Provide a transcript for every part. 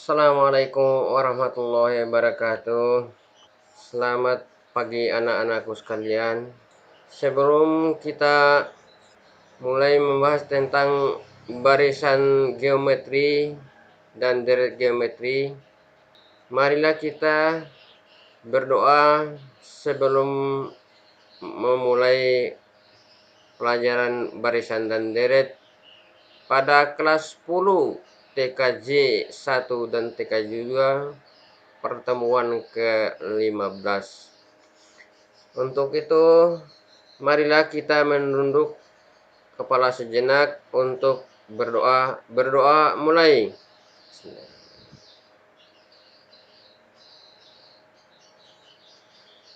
Assalamualaikum warahmatullahi wabarakatuh. Selamat pagi anak-anakku sekalian. Sebelum kita mulai membahas tentang barisan geometri dan deret geometri, marilah kita berdoa sebelum memulai pelajaran barisan dan deret pada kelas 10 TKJ 1 dan TKJ 2 pertemuan ke-15. Untuk itu, marilah kita menunduk kepala sejenak untuk berdoa. Berdoa mulai.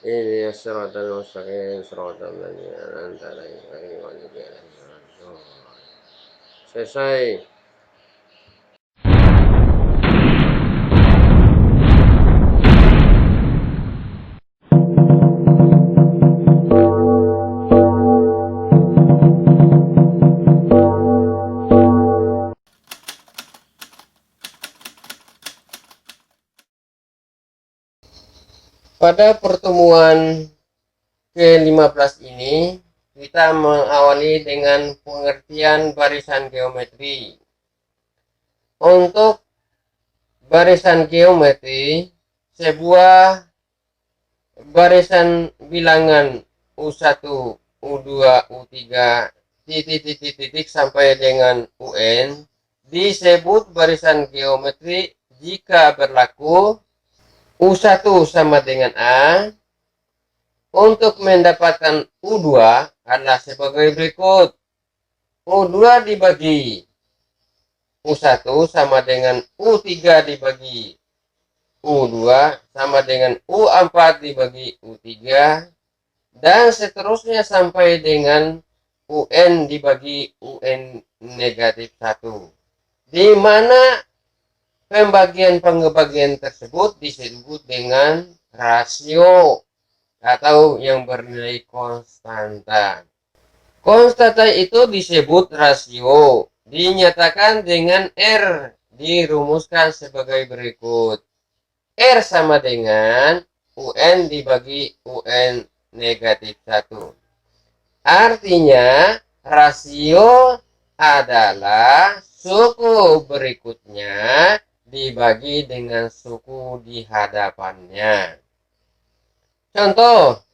Ini siratal mustaqim, siratal ladzina an'amta alaihim ghairil maghdubi alaihim waladdallin. Selesai. Pada pertemuan ke-15 ini, kita mengawali dengan pengertian barisan geometri. Untuk barisan geometri, sebuah barisan bilangan U1, U2, U3, titik sampai dengan UN disebut barisan geometri jika berlaku U1 sama dengan A. Untuk mendapatkan U2 adalah sebagai berikut. U2 dibagi U1 sama dengan U3 dibagi U2 sama dengan U4 dibagi U3, dan seterusnya sampai dengan UN dibagi UN negatif 1, di mana pembagian tersebut disebut dengan rasio atau yang bernilai konstanta. Konstanta itu disebut rasio, dinyatakan dengan R, dirumuskan sebagai berikut. R sama dengan UN dibagi UN negatif 1. Artinya rasio adalah suku berikutnya dibagi dengan suku di hadapannya. Contoh,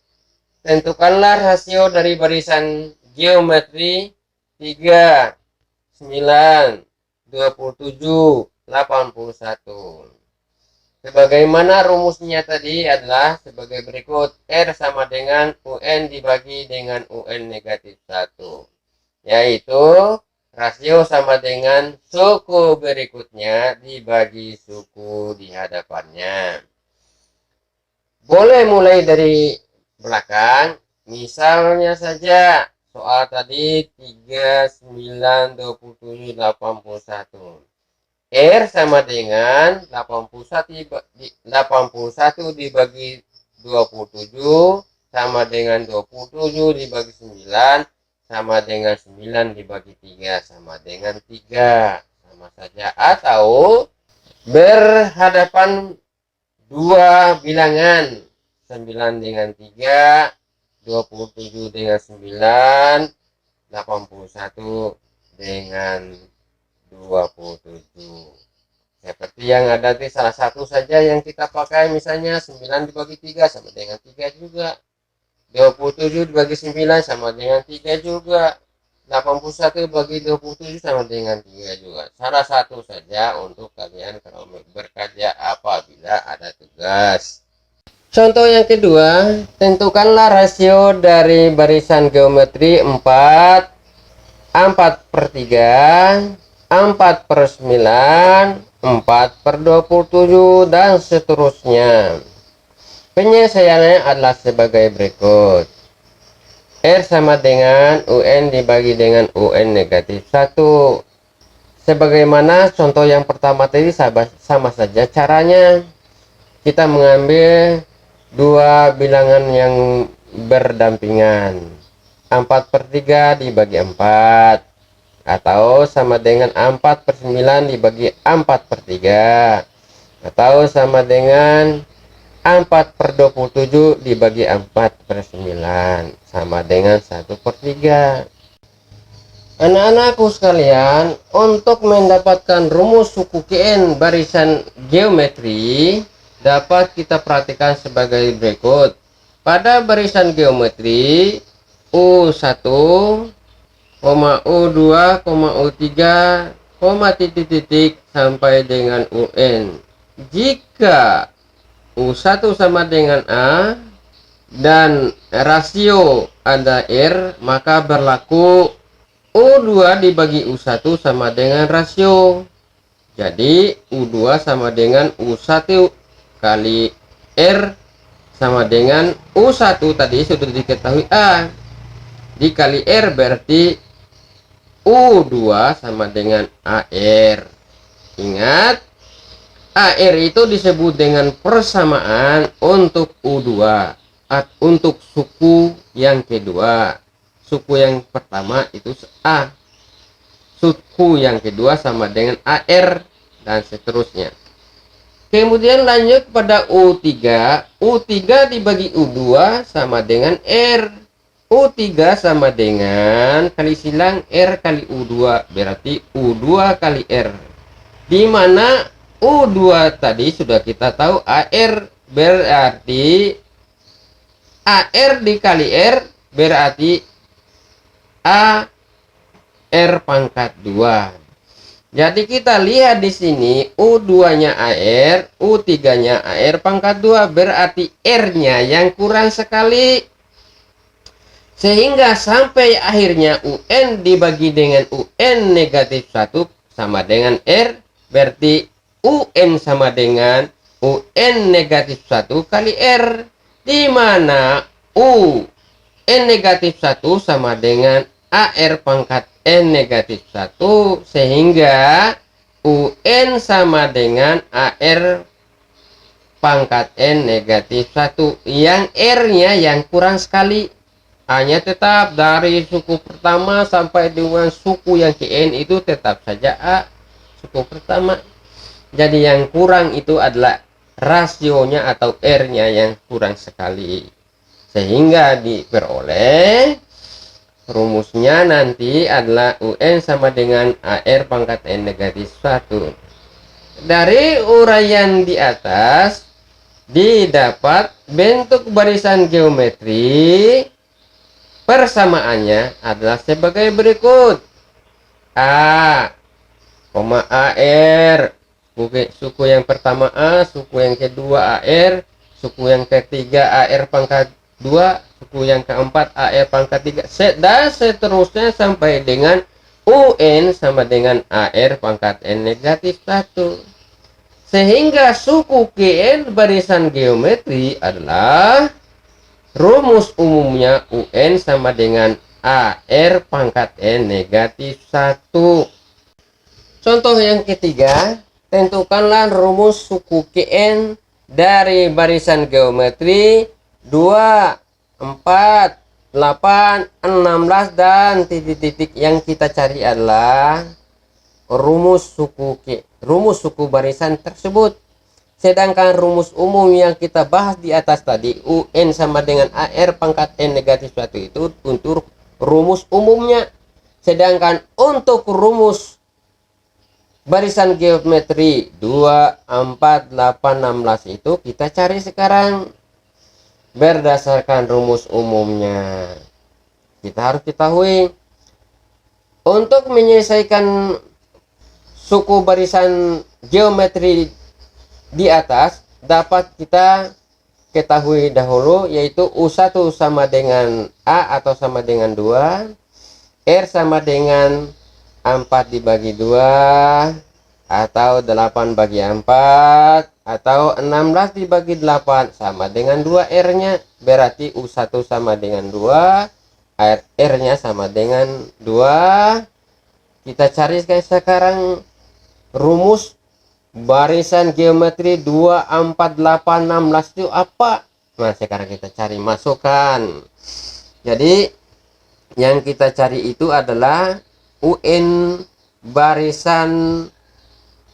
tentukanlah rasio dari barisan geometri 3, 9, 27, 81. Sebagaimana rumusnya tadi adalah sebagai berikut. R sama dengan UN dibagi dengan UN negatif 1. Yaitu rasio sama dengan suku berikutnya dibagi suku di hadapannya. Boleh mulai dari belakang. Misalnya saja soal tadi 3, 9, 27, 81. R sama dengan 81 dibagi 27 sama dengan 27 dibagi 9 sama dengan 9 dibagi 3 sama dengan 3. Sama saja. Atau berhadapan dua bilangan, 9 dengan 3, 27 dengan 9, 81 dengan 27. Seperti yang ada di salah satu saja yang kita pakai, misalnya 9 dibagi 3 sama dengan 3 juga. 27 dibagi 9 sama dengan 3 juga. 81 bagi 27 sama dengan 3 juga. Salah satu saja untuk kalian kalau berkerja apabila ada tugas. Contoh yang kedua, tentukanlah rasio dari barisan geometri 4, 4/3, 4/9, 4/27, dan seterusnya. Penyelesaiannya adalah sebagai berikut. R sama dengan UN dibagi dengan UN negatif 1. Sebagaimana contoh yang pertama tadi sama saja caranya. Kita mengambil dua bilangan yang berdampingan. 4/3 dibagi 4. Atau sama dengan 4/9 dibagi 4/3. atau sama dengan 4/27 dibagi 4/9 sama dengan 1/3. Anak-anakku sekalian, untuk mendapatkan rumus suku KN barisan geometri dapat kita perhatikan sebagai berikut. Pada barisan geometri U1, U2, U3, titik-titik sampai dengan UN. Jika U1 sama dengan A dan rasio ada R, maka berlaku U2 dibagi U1 sama dengan rasio. Jadi U2 sama dengan U1 kali R sama dengan U1 tadi sudah diketahui A. Dikali R berarti U2 sama dengan AR. Ingat, AR itu disebut dengan persamaan untuk U2, untuk suku yang kedua. Suku yang pertama itu A, suku yang kedua sama dengan AR, dan seterusnya. Kemudian lanjut pada U3. U3 dibagi U2 sama dengan R. U3 sama dengan kali silang R kali U2, berarti U2 kali R. Di mana U2 tadi sudah kita tahu AR, berarti AR dikali R berarti AR pangkat 2. Jadi kita lihat di sini U2-nya AR, U3-nya AR pangkat 2, berarti R-nya yang kurang sekali. Sehingga sampai akhirnya UN dibagi dengan UN negatif 1 sama dengan R, berarti UN sama dengan UN negatif 1 kali R, di mana UN negatif 1 sama dengan AR pangkat N negatif 1, sehingga UN sama dengan AR pangkat N negatif 1, yang R-nya yang kurang sekali. Hanya tetap dari suku pertama sampai dengan suku yang KN itu tetap saja A, suku pertama. Jadi yang kurang itu adalah rasionya atau R-nya yang kurang sekali, sehingga diperoleh rumusnya nanti adalah UN sama dengan AR pangkat N negatif 1. Dari uraian di atas didapat bentuk barisan geometri. Persamaannya adalah sebagai berikut. A, AR, suku yang pertama A, suku yang kedua AR, suku yang ketiga AR pangkat 2, suku yang keempat AR pangkat 3, dan seterusnya sampai dengan UN sama dengan AR pangkat N negatif 1. Sehingga suku KN barisan geometri adalah rumus umumnya UN sama dengan AR pangkat N negatif 1. Contoh yang ketiga, tentukanlah rumus suku KN dari barisan geometri 2, 4, 8, 16, dan titik-titik. Yang kita cari adalah rumus suku barisan tersebut. Sedangkan rumus umum yang kita bahas di atas tadi, UN sama dengan AR pangkat N negatif 1, itu untuk rumus umumnya. Sedangkan untuk rumus barisan geometri 2, 4, 8, 16 itu kita cari sekarang berdasarkan rumus umumnya. Kita harus ketahui, untuk menyelesaikan suku barisan geometri di atas dapat kita ketahui dahulu, yaitu U1 sama dengan A atau sama dengan 2, R sama dengan 4 dibagi 2 atau 8 bagi 4 atau 16 dibagi 8 sama dengan 2 R-nya, berarti U1 sama dengan 2, R-nya sama dengan 2. Kita cari sekarang rumus barisan geometri 2, 4, 8, 16 itu apa? Nah, sekarang kita cari, masukkan. Jadi yang kita cari itu adalah UN barisan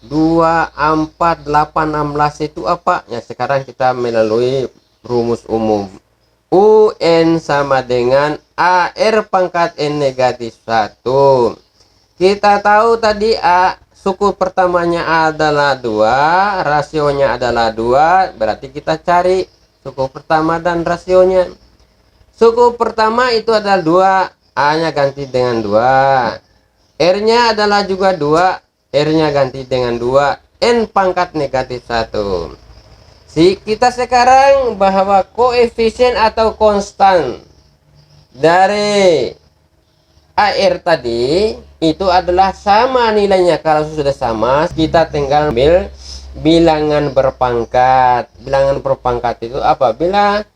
2, 4, 8, 16 itu apa? Ya sekarang kita melalui rumus umum. UN sama dengan AR pangkat N negatif 1. Kita tahu tadi suku pertamanya adalah 2, rasionya adalah 2, berarti kita cari suku pertama dan rasionya. Suku pertama itu adalah 2, A-nya ganti dengan 2. R-nya adalah juga 2, R-nya ganti dengan 2, N pangkat negatif 1. Kita sekarang bahwa koefisien atau konstan dari AR tadi itu adalah sama nilainya. Kalau sudah sama, kita tinggal ambil bilangan berpangkat. Bilangan berpangkat itu apabila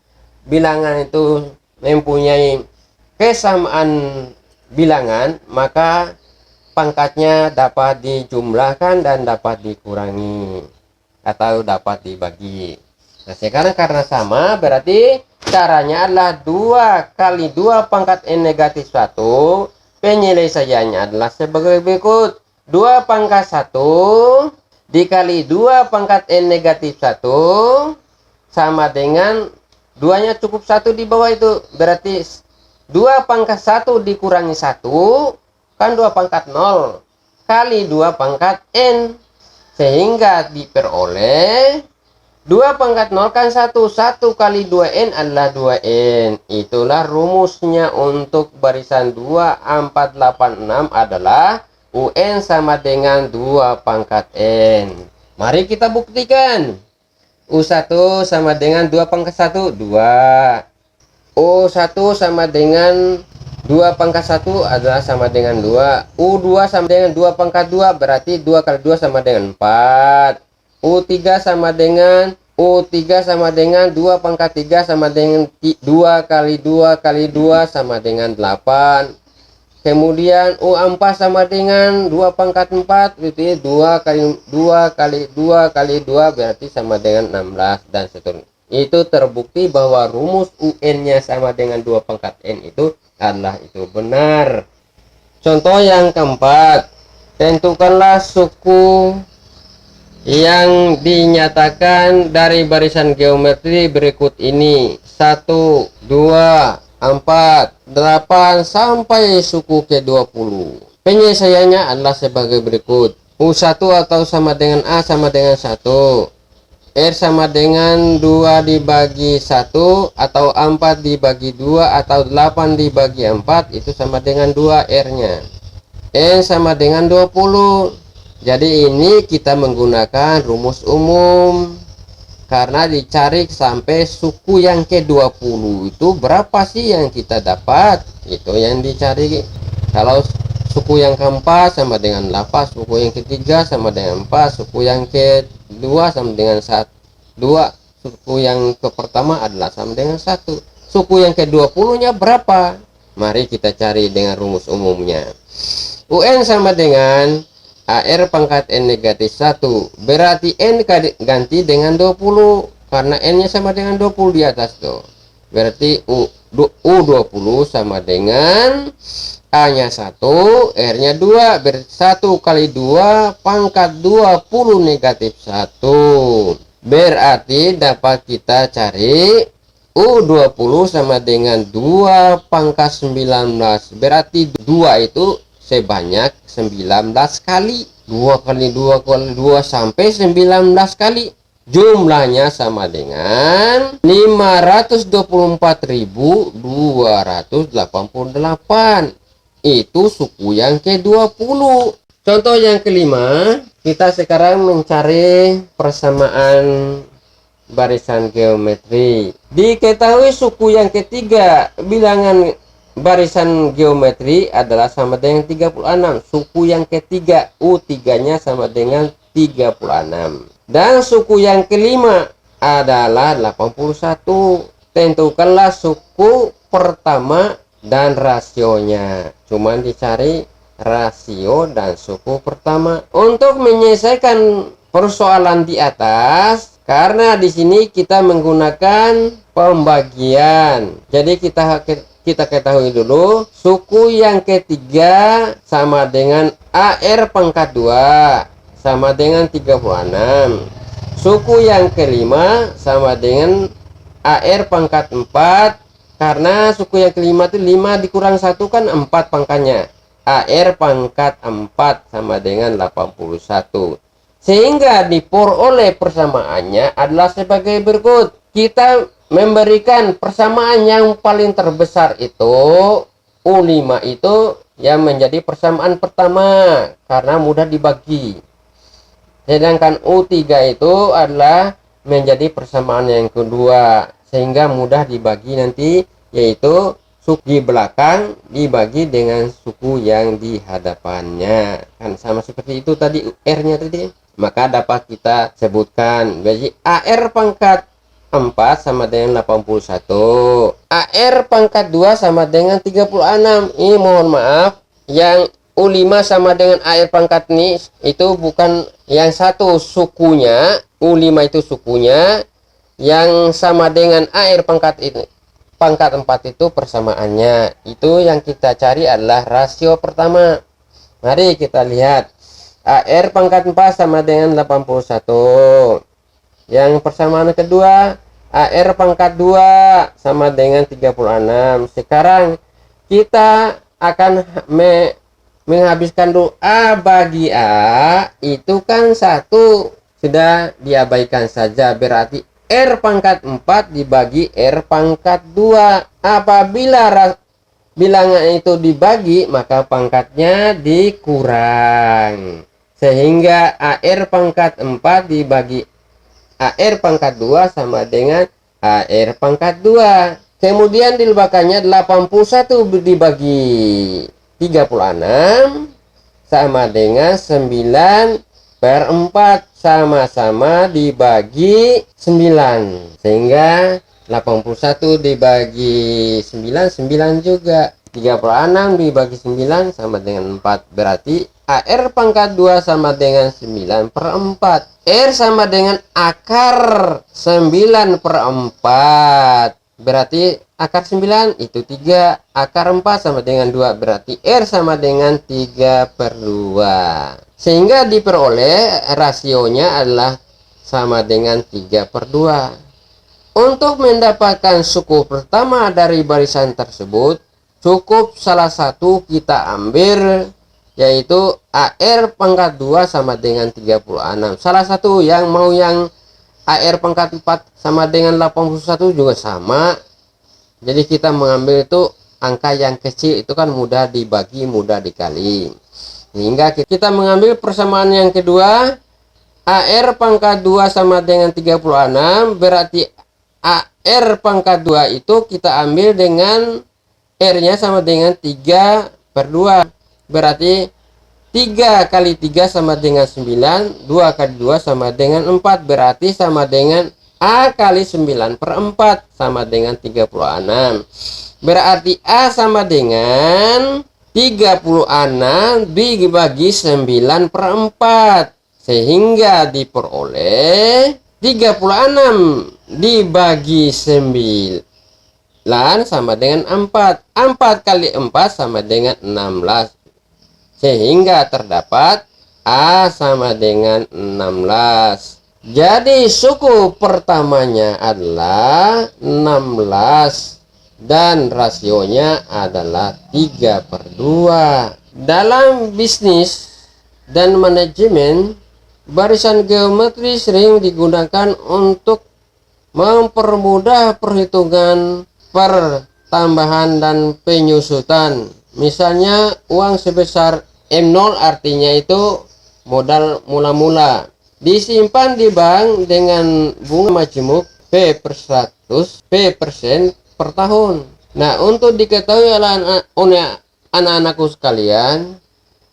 bilangan itu mempunyai kesamaan bilangan, maka pangkatnya dapat dijumlahkan dan dapat dikurangi atau dapat dibagi. Nah sekarang karena sama, berarti caranya adalah 2 kali 2 pangkat N negatif 1. Penyelesaiannya adalah sebagai berikut. 2 pangkat 1 dikali 2 pangkat N negatif 1 sama dengan 2-nya cukup 1 di bawah itu. Berarti 2 pangkat 1 dikurangi 1 kan 2 pangkat 0 kali 2 pangkat N. Sehingga diperoleh 2 pangkat 0 kan 1 kali 2N adalah 2N. Itulah rumusnya untuk barisan 2, 4, 8, 6 adalah UN sama dengan 2 pangkat N. Mari kita buktikan. U1 sama dengan 2 pangkat 1, 2. U1 sama dengan 2 pangkat 1 adalah sama dengan 2. U2 sama dengan 2 pangkat 2, berarti 2 kali 2 sama dengan 4. U3 sama dengan 2 pangkat 3 sama dengan 2 kali 2 kali 2 sama dengan 8. Kemudian U4 sama dengan 2 pangkat 4, itu 2 kali 2 kali 2 kali 2 berarti sama dengan 16 dan seterusnya. Itu terbukti bahwa rumus UN-nya sama dengan 2 pangkat N itu adalah itu benar. Contoh yang keempat, tentukanlah suku yang dinyatakan dari barisan geometri berikut ini. 1, 2, 4, 8 sampai suku ke-20. Penyelesaiannya adalah sebagai berikut. U1 atau sama dengan A sama dengan 1. R sama dengan 2 dibagi 1 atau 4 dibagi 2 atau 8 dibagi 4 itu sama dengan 2 R nya. N sama dengan 20. Jadi ini kita menggunakan rumus umum karena dicari sampai suku yang ke-20 itu berapa sih yang kita dapat, itu yang dicari. Kalau suku yang keempat sama dengan 8, suku yang ketiga sama dengan 4, suku yang kedua sama dengan 1, 2, suku yang ke pertama adalah sama dengan 1. Suku yang ke-20 nya berapa? Mari kita cari dengan rumus umumnya. UN sama dengan AR pangkat N negatif 1, berarti N ganti dengan 20 karena N nya sama dengan 20 di atas tuh. Berarti U20 sama dengan A nya 1, R nya 2, berarti 1 kali 2 pangkat 20 negatif 1. Berarti dapat kita cari U20 sama dengan 2 pangkat 19. Berarti 2 itu sebanyak 19 kali. 2 kali 2 kali 2 sampai 19 kali. Jumlahnya sama dengan 524.288. Itu suku yang ke-20. Contoh yang kelima, kita sekarang mencari persamaan barisan geometri. Diketahui suku yang ketiga bilangan barisan geometri adalah sama dengan 36. Suku yang ketiga U3 nya sama dengan 36. Dan suku yang kelima adalah 81. Tentukanlah suku pertama dan rasionya. Cuman dicari rasio dan suku pertama. Untuk menyelesaikan persoalan di atas, karena di sini kita menggunakan pembagian. Jadi kita ketahui dulu suku yang ketiga sama dengan AR pangkat 2 sama dengan 36. Suku yang kelima sama dengan AR pangkat 4, karena suku yang kelima itu 5 dikurang 1 kan 4 pangkatnya. AR pangkat 4 sama dengan 81. Sehingga diperoleh persamaannya adalah sebagai berikut. Kita memberikan persamaan yang paling terbesar itu U5 itu yang menjadi persamaan pertama karena mudah dibagi. Sedangkan U3 itu adalah menjadi persamaan yang kedua sehingga mudah dibagi nanti, yaitu suku di belakang dibagi dengan suku yang di hadapannya. Kan sama seperti itu tadi R-nya tadi. Maka dapat kita sebutkan. Jadi AR pangkat 4 sama dengan 81. AR pangkat 2 sama dengan 36. Ini mohon maaf, yang U5 sama dengan AR pangkat ini itu bukan yang satu sukunya, U5 itu sukunya, yang sama dengan AR pangkat ini pangkat 4 itu persamaannya. Itu yang kita cari adalah rasio pertama. Mari kita lihat. AR pangkat 4 sama dengan 81. Yang persamaan kedua, AR pangkat 2 sama dengan 36. Sekarang kita akan menghabiskan dulu A bagi A, itu kan 1 sudah diabaikan saja, berarti R pangkat 4 dibagi R pangkat 2. Apabila bilangan itu dibagi, maka pangkatnya dikurang, sehingga AR pangkat 4 dibagi AR pangkat 2 sama dengan AR pangkat 2. Kemudian dilebakkannya 81 dibagi 36 sama dengan 9/4, sama-sama dibagi 9, sehingga 81 dibagi 9, 9 juga. 36 dibagi 9 sama dengan 4, berarti AR pangkat 2 sama dengan 9/4. R sama dengan akar 9/4, berarti akar 9 itu 3, akar 4 sama dengan 2, berarti R sama dengan 3/2. Sehingga diperoleh rasionya adalah sama dengan 3/2. Untuk mendapatkan suku pertama dari barisan tersebut, cukup salah satu kita ambil, yaitu AR pangkat 2 sama dengan 36. Salah satu yang mau yang AR pangkat 4 sama dengan 81 juga sama. Jadi kita mengambil itu angka yang kecil, itu kan mudah dibagi, mudah dikali. Sehingga kita mengambil persamaan yang kedua, AR pangkat 2 sama dengan 36, berarti AR pangkat 2 itu kita ambil dengan R-nya sama dengan 3/2. Berarti 3 kali 3 sama dengan 9, 2 kali 2 sama dengan 4, berarti sama dengan A kali 9/4 sama dengan 36. Berarti A sama dengan 36 dibagi 9/4, sehingga diperoleh 36 dibagi 9 sama dengan 4. 4 kali 4 sama dengan 16, sehingga terdapat A sama dengan 16. Jadi suku pertamanya adalah 16 dan rasionya adalah 3/2. Dalam bisnis dan manajemen, barisan geometri sering digunakan untuk mempermudah perhitungan pertambahan dan penyusutan. Misalnya uang sebesar M0, artinya itu modal mula-mula, disimpan di bank dengan bunga majemuk P/100 P% per tahun. Nah, untuk diketahui oleh anak-anakku sekalian,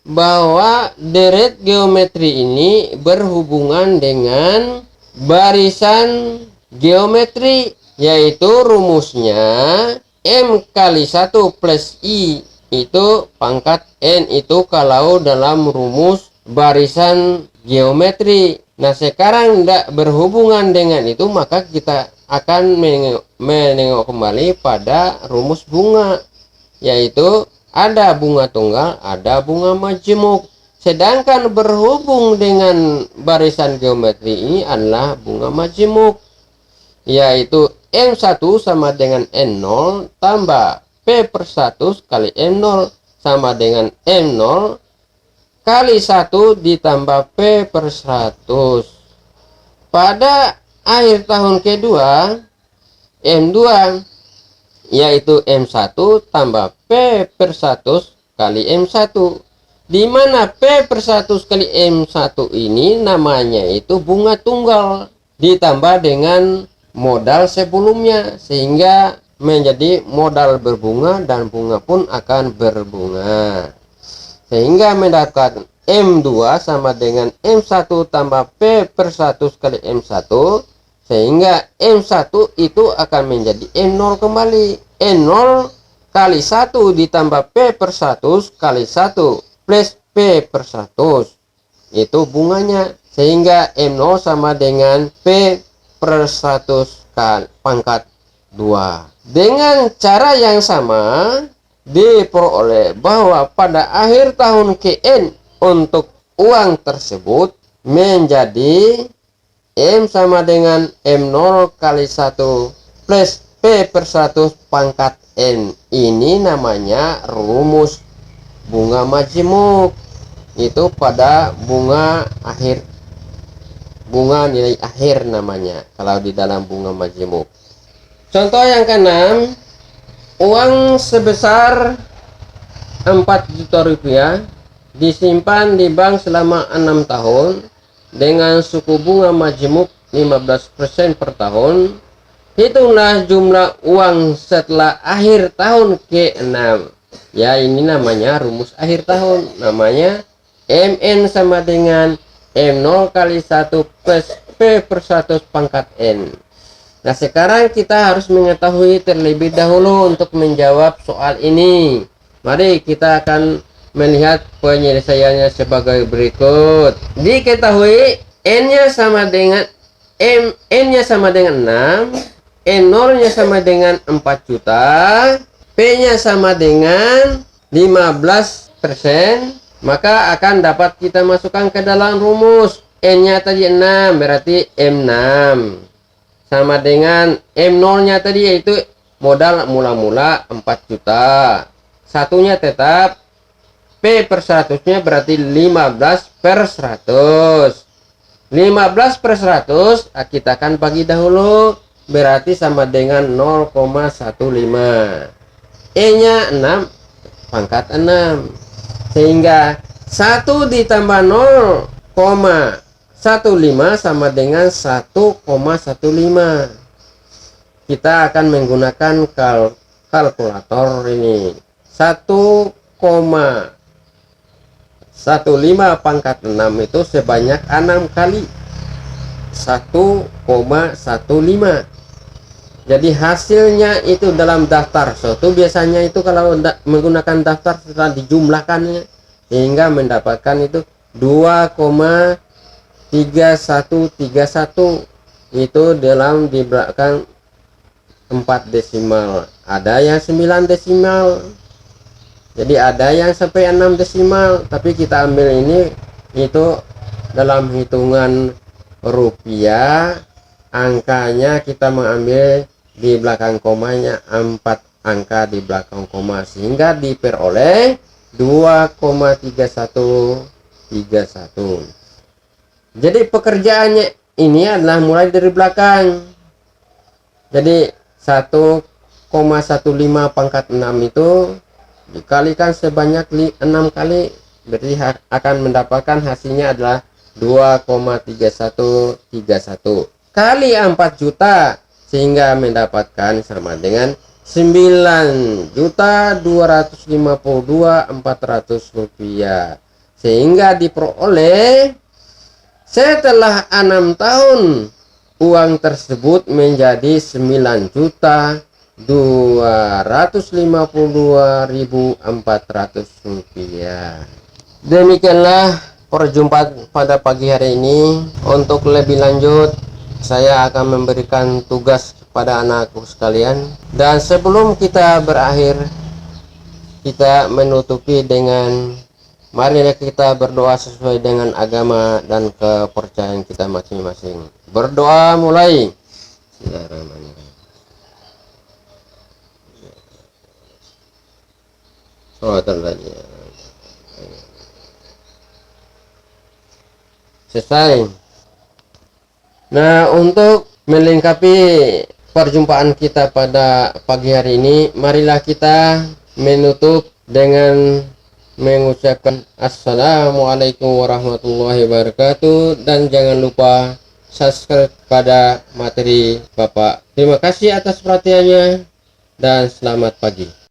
bahwa deret geometri ini berhubungan dengan barisan geometri, yaitu rumusnya M kali 1 plus I itu pangkat N itu kalau dalam rumus barisan geometri. Nah, sekarang tidak berhubungan dengan itu, maka kita akan menengok kembali pada rumus bunga, yaitu ada bunga tunggal, ada bunga majemuk. Sedangkan berhubung dengan barisan geometri ini adalah bunga majemuk, yaitu M1 sama dengan N0 tambah P/1 kali M0 sama dengan M0 kali 1 ditambah P/100. Pada akhir tahun kedua, M2 yaitu M1 tambah P/100 kali M1, di mana P/100 kali M1 ini namanya itu bunga tunggal ditambah dengan modal sebelumnya, sehingga menjadi modal berbunga dan bunga pun akan berbunga, sehingga mendapatkan M2 sama dengan M1 tambah P/100 kali M1, sehingga M1 itu akan menjadi M0 kembali. N0 kali 1 ditambah P/100 kali 1 plus P/100 itu bunganya, sehingga M0 sama dengan P/100 pangkat 2. Dengan cara yang sama diperoleh bahwa pada akhir tahun KN untuk uang tersebut menjadi M sama dengan M0 kali 1 plus P/100 pangkat N. Ini namanya rumus bunga majemuk. Itu pada bunga akhir, bunga nilai akhir namanya kalau di dalam bunga majemuk. Contoh yang keenam, uang sebesar 4 juta rupiah disimpan di bank selama 6 tahun dengan suku bunga majemuk 15% per tahun. Hitunglah jumlah uang setelah akhir tahun ke-6. Ya, ini namanya rumus akhir tahun, namanya MN sama dengan M0 kali 1 plus P/100 pangkat N. Nah, sekarang kita harus mengetahui terlebih dahulu untuk menjawab soal ini. Mari kita akan melihat penyelesaiannya sebagai berikut. Diketahui N-nya sama dengan N-nya sama dengan 6, N0-nya sama dengan 4 juta, P-nya sama dengan 15%, maka akan dapat kita masukkan ke dalam rumus. N-nya tadi 6, berarti M6 sama dengan M0-nya tadi yaitu modal mula-mula 4 juta. Satunya tetap, P/100-nya berarti 15/100. 15/100 kita akan bagi dahulu, berarti sama dengan 0,15. E-nya 6 pangkat 6, sehingga 1 ditambah 0,15 sama dengan 1,15. Kita akan menggunakan kalkulator ini. 1,15 pangkat 6 itu sebanyak 6 kali 1,15. Jadi hasilnya itu dalam daftar suatu biasanya itu kalau menggunakan daftar setelah dijumlahkannya hingga mendapatkan itu 2,3131. Itu dalam di belakang 4 desimal, ada yang 9 desimal, jadi ada yang sampai 6 desimal, tapi kita ambil ini itu dalam hitungan rupiah, angkanya kita mengambil di belakang komanya 4 angka di belakang koma, sehingga diperoleh 2,3131. Jadi pekerjaannya ini adalah mulai dari belakang. Jadi 1,15 pangkat 6 itu dikalikan sebanyak 6 kali, berarti akan mendapatkan hasilnya adalah 2,3131 kali 4 juta, sehingga mendapatkan sama dengan 9.252.400 rupiah, sehingga diperoleh setelah 6 tahun uang tersebut menjadi 9.252.400 rupiah. Demikianlah perjumpaan pada pagi hari ini. Untuk lebih lanjut saya akan memberikan tugas kepada anakku sekalian, dan sebelum kita berakhir kita menutupi dengan Marilah kita berdoa sesuai dengan agama dan kepercayaan kita masing-masing. Berdoa mulai. Bismillahirrahmanirrahim. Selesai. Nah, untuk melengkapi perjumpaan kita pada pagi hari ini, marilah kita menutup dengan mengucapkan Assalamualaikum warahmatullahi wabarakatuh, dan jangan lupa subscribe pada materi Bapak. Terima kasih atas perhatiannya dan selamat pagi.